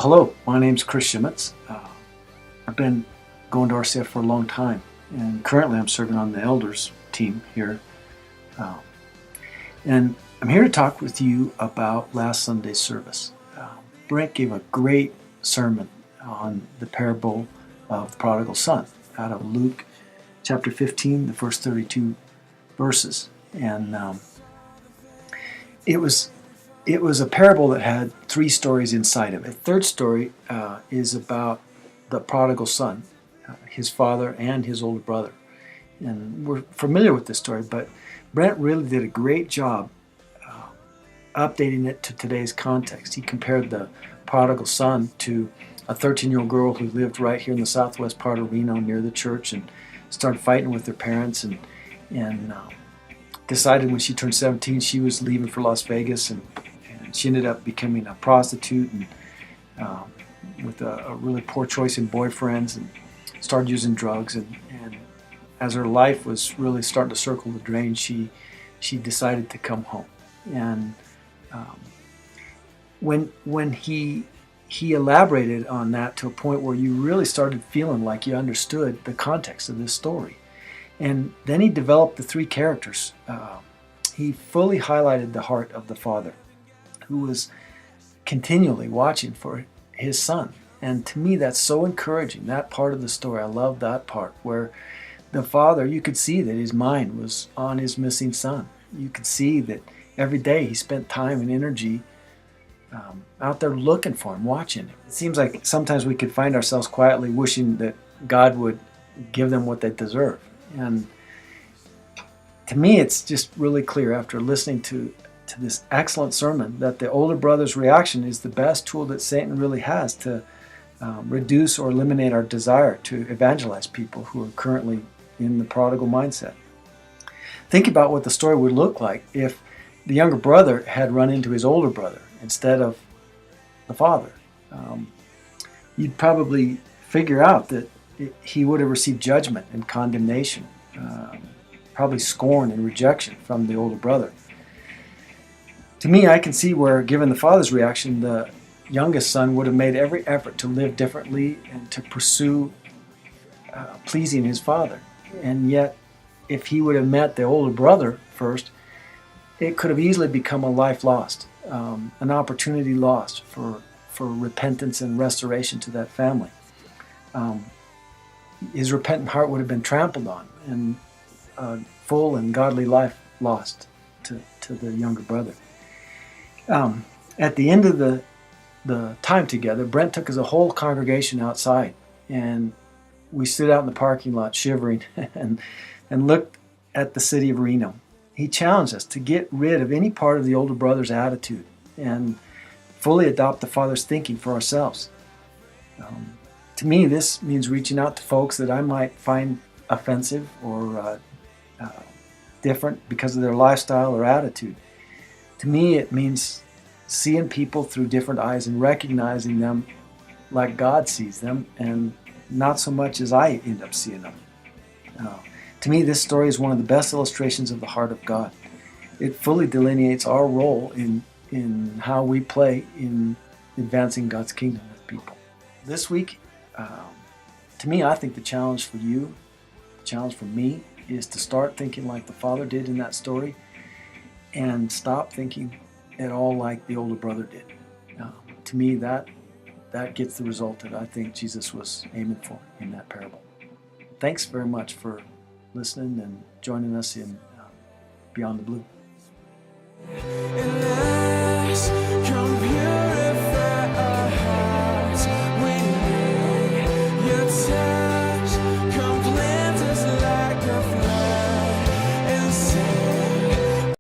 Hello, my name's Chris Shimitz. I've been going to RCF for a long time, and currently I'm serving on the elders team here. Uh, and I'm here to talk with you about last Sunday's service. Brent gave a great sermon on the parable of the prodigal son out of Luke chapter 15, the first 32 verses. And it was a parable that had three stories inside of it. The third story is about the prodigal son, his father and his older brother. And we're familiar with this story, but Brent really did a great job updating it to today's context. He compared the prodigal son to a 13-year-old girl who lived right here in the southwest part of Reno near the church and started fighting with her parents and decided when she turned 17 she was leaving for Las Vegas, and she ended up becoming a prostitute and with a really poor choice in boyfriends, and started using drugs, and as her life was really starting to circle the drain, she decided to come home. And when he elaborated on that to a point where you really started feeling like you understood the context of this story. And then he developed the three characters. He fully highlighted the heart of the father, who was continually watching for his son. And to me, that's so encouraging, that part of the story. I love that part where the father, you could see that his mind was on his missing son. You could see that every day he spent time and energy out there looking for him, watching him. It seems like sometimes we could find ourselves quietly wishing that God would give them what they deserve. And to me, it's just really clear after listening to this excellent sermon that the older brother's reaction is the best tool that Satan really has to reduce or eliminate our desire to evangelize people who are currently in the prodigal mindset. Think about what the story would look like if the younger brother had run into his older brother instead of the father. You'd probably figure out that he would have received judgment and condemnation, probably scorn and rejection from the older brother. To me, I can see where, given the father's reaction, the youngest son would have made every effort to live differently and to pursue pleasing his father. And yet, if he would have met the older brother first, it could have easily become a life lost, an opportunity lost for repentance and restoration to that family. His repentant heart would have been trampled on, and a full and godly life lost to the younger brother. At the end of the time together, Brent took his whole congregation outside, and we stood out in the parking lot shivering and looked at the city of Reno. He challenged us to get rid of any part of the older brother's attitude and fully adopt the father's thinking for ourselves. To me, this means reaching out to folks that I might find offensive or different because of their lifestyle or attitude. To me, it means seeing people through different eyes and recognizing them like God sees them, and not so much as I end up seeing them. To me, this story is one of the best illustrations of the heart of God. It fully delineates our role in how we play in advancing God's kingdom with people. This week, to me, I think the challenge for you, the challenge for me, is to start thinking like the father did in that story and stop thinking at all like the older brother did. To me, that gets the result that I think Jesus was aiming for in that parable. Thanks very much for listening and joining us in Beyond the Blue.